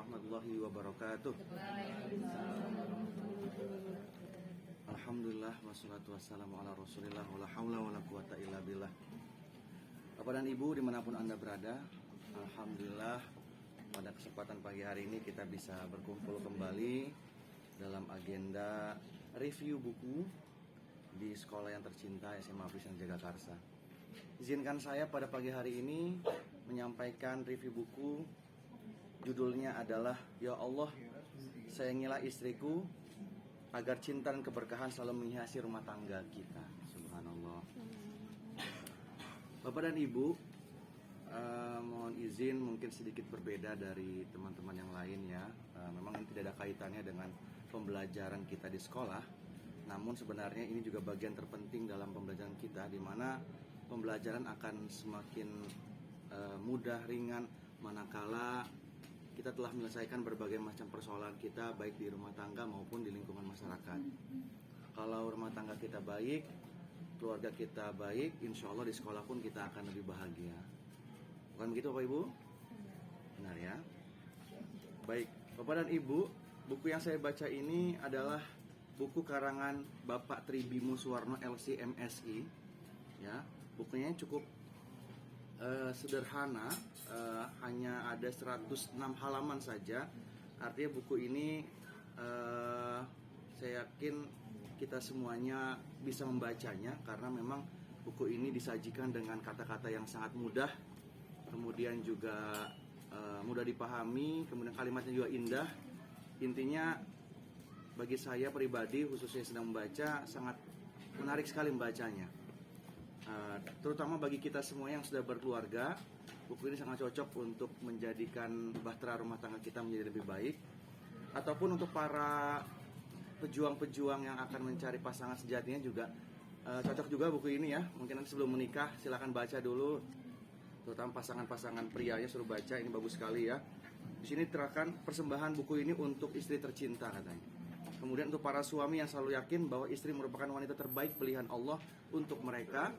warahmatullahi wabarakatuh. Alhamdulillah wassalatu wassalamu ala rasulillah wala haula wala quwata illa billah. Bapak dan Ibu dimanapun Anda berada, alhamdulillah pada kesempatan pagi hari ini kita bisa berkumpul kembali dalam agenda review buku di sekolah yang tercinta SMA Afrizan Jagakarsa. Izinkan saya pada pagi hari ini menyampaikan review buku. Judulnya adalah Ya Allah, sayangilah istriku agar cinta dan keberkahan selalu menghiasi rumah tangga kita. Subhanallah. Bapak dan Ibu, mohon izin mungkin sedikit berbeda dari teman-teman yang lain ya. Memang ini tidak ada kaitannya dengan pembelajaran kita di sekolah. Namun sebenarnya ini juga bagian terpenting dalam pembelajaran kita, di mana pembelajaran akan semakin mudah, ringan manakala kita telah menyelesaikan berbagai macam persoalan kita, baik di rumah tangga maupun di lingkungan masyarakat. Kalau rumah tangga kita baik, keluarga kita baik, insya Allah di sekolah pun kita akan lebih bahagia. Bukan begitu Bapak Ibu? Benar ya? Baik, Bapak dan Ibu, buku yang saya baca ini adalah buku karangan Bapak Tribimo Suwarno LC MSI. Ya, bukunya cukup sederhana, hanya ada 106 halaman saja. Artinya buku ini saya yakin kita semuanya bisa membacanya, karena memang buku ini disajikan dengan kata-kata yang sangat mudah, kemudian juga mudah dipahami, kemudian kalimatnya juga indah. Intinya bagi saya pribadi, khususnya yang sedang membaca, sangat menarik sekali membacanya. Terutama bagi kita semua yang sudah berkeluarga, buku ini sangat cocok untuk menjadikan bahtera rumah tangga kita menjadi lebih baik. Ataupun untuk para pejuang-pejuang yang akan mencari pasangan sejatinya juga cocok juga buku ini ya. Mungkin nanti sebelum menikah silakan baca dulu. Terutama pasangan-pasangan prianya suruh baca, ini bagus sekali ya. Di sini terangkan persembahan buku ini untuk istri tercinta katanya. Kemudian untuk para suami yang selalu yakin bahwa istri merupakan wanita terbaik pilihan Allah untuk mereka,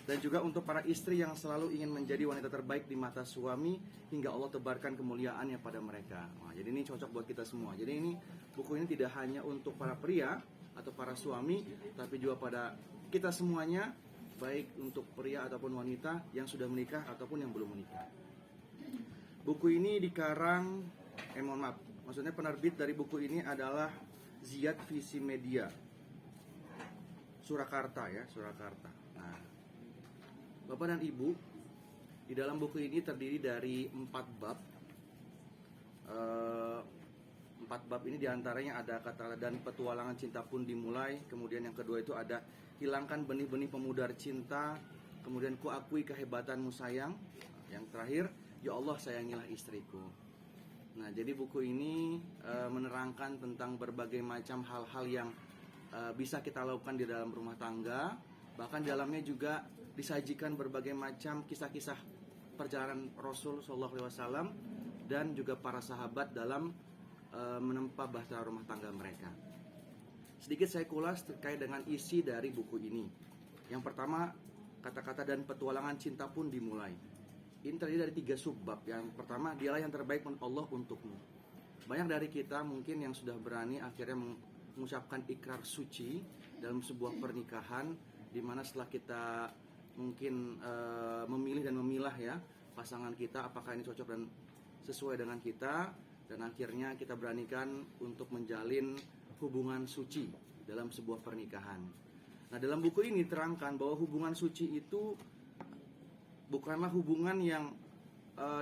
dan juga untuk para istri yang selalu ingin menjadi wanita terbaik di mata suami hingga Allah tebarkan kemuliaannya pada mereka. Nah, jadi ini cocok buat kita semua. Jadi ini buku ini tidak hanya untuk para pria atau para suami, tapi juga pada kita semuanya, baik untuk pria ataupun wanita yang sudah menikah ataupun yang belum menikah. Buku ini dikarang, maksudnya penerbit dari buku ini adalah Ziyad Visi Media Surakarta ya, Surakarta. Nah, Bapak dan Ibu, di dalam buku ini terdiri dari 4 bab. 4 bab ini diantaranya ada kata dan petualangan cinta pun dimulai. Kemudian yang kedua itu ada hilangkan benih-benih pemudar cinta. Kemudian kuakui kehebatanmu sayang. Yang terakhir, ya Allah sayangilah istriku. Nah, jadi buku ini menerangkan tentang berbagai macam hal-hal yang bisa kita lakukan di dalam rumah tangga. Bahkan di dalamnya juga disajikan berbagai macam kisah-kisah perjalanan Rasul SAW dan juga para sahabat dalam menempa bahtera rumah tangga mereka. Sedikit saya kulas terkait dengan isi dari buku ini. Yang pertama, kata-kata dan petualangan cinta pun dimulai. Ini terdiri dari 3 subbab. Yang pertama, dialah yang terbaik Allah untukmu. Banyak dari kita mungkin yang sudah berani akhirnya mengucapkan ikrar suci dalam sebuah pernikahan, di mana setelah kita mungkin memilih dan memilah ya pasangan kita, apakah ini cocok dan sesuai dengan kita, dan akhirnya kita beranikan untuk menjalin hubungan suci dalam sebuah pernikahan. Nah, dalam buku ini terangkan bahwa hubungan suci itu bukanlah hubungan yang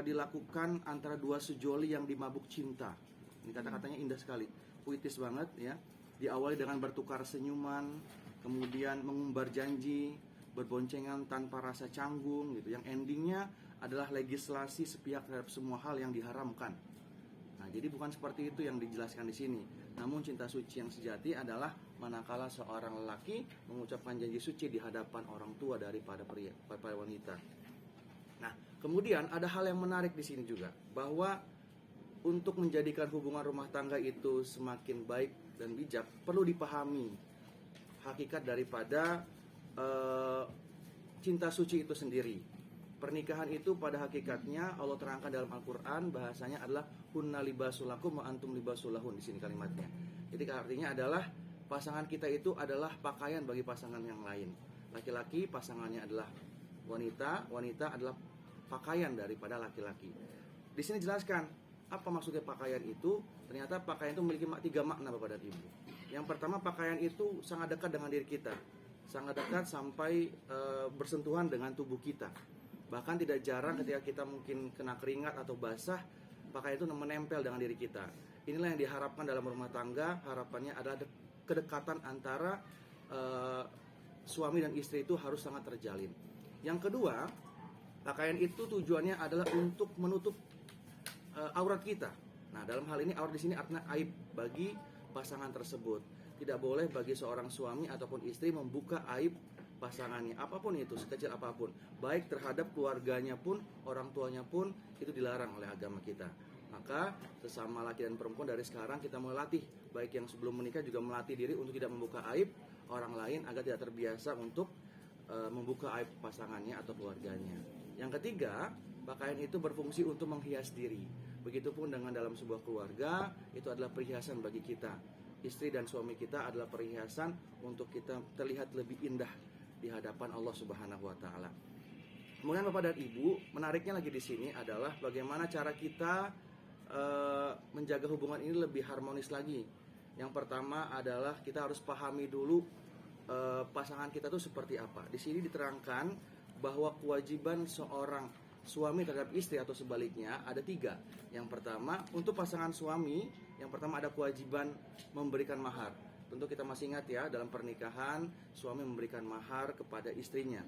dilakukan antara dua sejoli yang dimabuk cinta. Ini kata-katanya indah sekali, puitis banget ya. Diawali dengan bertukar senyuman, kemudian mengumbar janji, berboncengan tanpa rasa canggung gitu. Yang endingnya adalah legislasi sepihak terhadap semua hal yang diharamkan. Nah, jadi bukan seperti itu yang dijelaskan di sini. Namun cinta suci yang sejati adalah manakala seorang lelaki mengucapkan janji suci di hadapan orang tua daripada wanita. Nah, kemudian ada hal yang menarik di sini juga, bahwa untuk menjadikan hubungan rumah tangga itu semakin baik dan bijak, perlu dipahami hakikat daripada cinta suci itu sendiri. Pernikahan itu pada hakikatnya Allah terangkan dalam Al-Quran, bahasanya adalah hunna libasul lakum wa antum libasul lahun, di sini kalimatnya. Jadi artinya adalah pasangan kita itu adalah pakaian bagi pasangan yang lain. Laki-laki pasangannya adalah wanita, wanita adalah pakaian daripada laki-laki. Di sini jelaskan apa maksudnya pakaian itu. Ternyata pakaian itu memiliki 3 makna Bapak dan Ibu. Yang pertama, pakaian itu sangat dekat dengan diri kita, sangat dekat sampai bersentuhan dengan tubuh kita. Bahkan tidak jarang ketika kita mungkin kena keringat atau basah, pakaian itu menempel dengan diri kita. Inilah yang diharapkan dalam rumah tangga. Harapannya adalah kedekatan antara suami dan istri itu harus sangat terjalin. Yang kedua, pakaian itu tujuannya adalah untuk menutup aurat kita. Nah, dalam hal ini aurat di sini artinya aib bagi pasangan tersebut. Tidak boleh bagi seorang suami ataupun istri membuka aib pasangannya, apapun itu, sekecil apapun, baik terhadap keluarganya pun, orang tuanya pun, itu dilarang oleh agama kita. Maka sesama laki dan perempuan dari sekarang kita melatih, baik yang sebelum menikah juga melatih diri untuk tidak membuka aib orang lain agar tidak terbiasa untuk membuka aib pasangannya atau keluarganya. Yang ketiga, pakaian itu berfungsi untuk menghias diri. Begitupun dengan dalam sebuah keluarga, itu adalah perhiasan bagi kita. Istri dan suami kita adalah perhiasan untuk kita terlihat lebih indah di hadapan Allah Subhanahu wa taala. Kemudian Bapak dan Ibu, menariknya lagi di sini adalah bagaimana cara kita menjaga hubungan ini lebih harmonis lagi. Yang pertama adalah kita harus pahami dulu pasangan kita tuh seperti apa. Di sini diterangkan bahwa kewajiban seorang suami terhadap istri atau sebaliknya ada 3. Yang pertama, untuk pasangan suami, yang pertama ada kewajiban memberikan mahar. Tentu kita masih ingat ya, dalam pernikahan suami memberikan mahar kepada istrinya.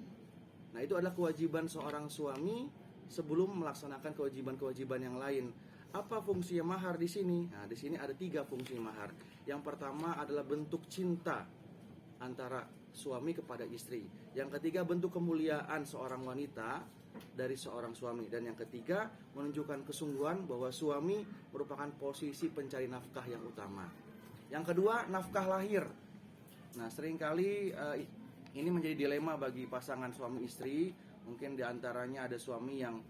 Nah, itu adalah kewajiban seorang suami sebelum melaksanakan kewajiban-kewajiban yang lain. Apa fungsinya mahar di sini? Nah, di sini ada 3 fungsi mahar. Yang pertama adalah bentuk cinta antara suami kepada istri. Yang ketiga, bentuk kemuliaan seorang wanita dari seorang suami. Dan yang ketiga, menunjukkan kesungguhan bahwa suami merupakan posisi pencari nafkah yang utama. Yang kedua, nafkah lahir. Nah, seringkali ini menjadi dilema bagi pasangan suami istri. Mungkin diantaranya ada suami yang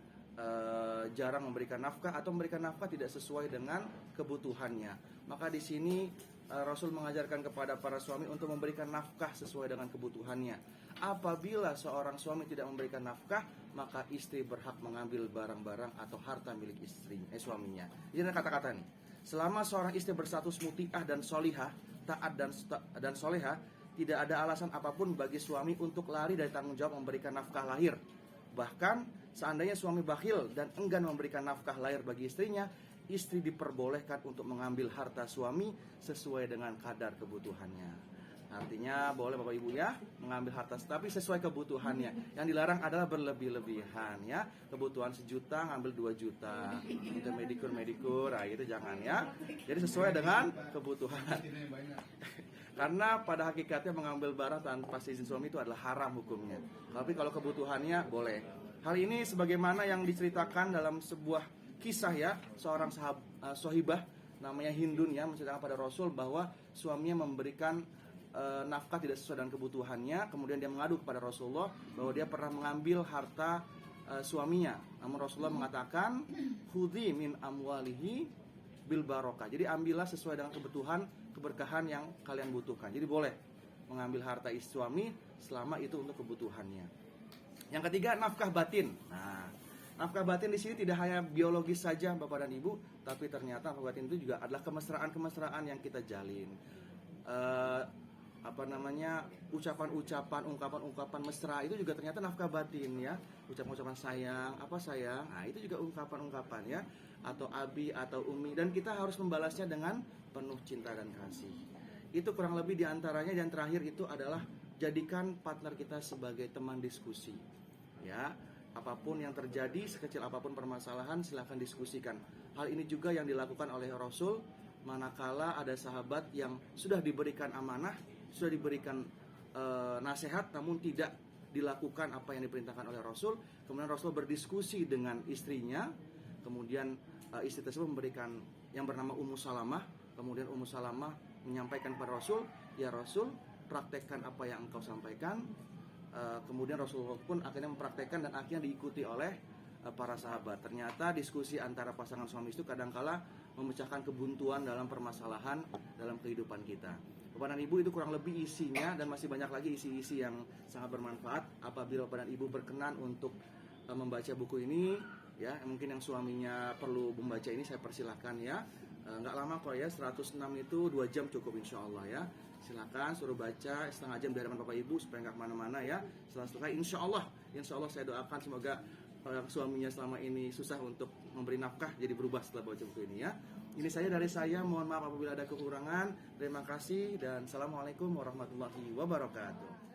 jarang memberikan nafkah atau memberikan nafkah tidak sesuai dengan kebutuhannya. Maka di sini Rasul mengajarkan kepada para suami untuk memberikan nafkah sesuai dengan kebutuhannya. Apabila seorang suami tidak memberikan nafkah, maka istri berhak mengambil barang-barang atau harta milik suaminya. Ini kata-kata nih. Selama seorang istri berstatus muti'ah dan solihah, taat dan solehah, tidak ada alasan apapun bagi suami untuk lari dari tanggung jawab memberikan nafkah lahir. Bahkan seandainya suami bakhil dan enggan memberikan nafkah lahir bagi istrinya, istri diperbolehkan untuk mengambil harta suami sesuai dengan kadar kebutuhannya. Artinya boleh Bapak Ibu ya mengambil harta, tapi sesuai kebutuhannya. Yang dilarang adalah berlebih-lebihan ya. Kebutuhan 1 juta ngambil 2 juta untuk medikur, nah itu jangan ya. Jadi sesuai dengan kebutuhan. Karena pada hakikatnya mengambil barang tanpa izin suami itu adalah haram hukumnya. Tapi kalau kebutuhannya boleh. Hal ini sebagaimana yang diceritakan dalam sebuah kisah ya, seorang sohibah namanya Hindun ya, menceritakan pada Rasul bahwa suaminya memberikan nafkah tidak sesuai dengan kebutuhannya. Kemudian dia mengadu kepada Rasulullah bahwa dia pernah mengambil harta suaminya. Namun Rasulullah mengatakan, khudhi min amwalihi bil barokah. Jadi ambillah sesuai dengan kebutuhan, keberkahan yang kalian butuhkan. Jadi boleh mengambil harta suami selama itu untuk kebutuhannya. Yang ketiga, nafkah batin. Nah, nafkah batin di sini tidak hanya biologis saja Bapak dan Ibu, tapi ternyata nafkah batin itu juga adalah kemesraan-kemesraan yang kita jalin. Ucapan-ucapan, ungkapan-ungkapan mesra itu juga ternyata nafkah batin ya. Ucapan-ucapan sayang, apa sayang, nah itu juga ungkapan-ungkapan ya. Atau abi atau umi, dan kita harus membalasnya dengan penuh cinta dan kasih. Itu kurang lebih diantaranya. Dan terakhir itu adalah jadikan partner kita sebagai teman diskusi ya. Apapun yang terjadi, sekecil apapun permasalahan, silakan diskusikan. Hal ini juga yang dilakukan oleh Rasul manakala ada sahabat yang sudah diberikan amanah, sudah diberikan nasihat, namun tidak dilakukan apa yang diperintahkan oleh Rasul. Kemudian Rasul berdiskusi dengan istrinya. Kemudian istri tersebut memberikan yang bernama Ummu Salamah. Kemudian Ummu Salamah menyampaikan kepada Rasul, ya Rasul, praktekkan apa yang engkau sampaikan. kemudian Rasulullah pun akhirnya mempraktekkan dan akhirnya diikuti oleh para sahabat. Ternyata diskusi antara pasangan suami istri kadangkala memecahkan kebuntuan dalam permasalahan dalam kehidupan kita. Bapak dan Ibu, itu kurang lebih isinya, dan masih banyak lagi isi-isi yang sangat bermanfaat. Apabila Bapak dan Ibu berkenan untuk membaca buku ini, ya mungkin yang suaminya perlu membaca ini, saya persilahkan ya. Nggak lama kok ya, 106 itu 2 jam cukup insya Allah ya. Silakan suruh baca setengah jam di hadapan Bapak Ibu supaya nggak kemana-mana ya. Setelah selesai insya Allah saya doakan semoga suaminya selama ini susah untuk memberi nafkah jadi berubah setelah baca buku ini ya. Ini saya dari saya, mohon maaf apabila ada kekurangan. Terima kasih dan assalamualaikum warahmatullahi wabarakatuh.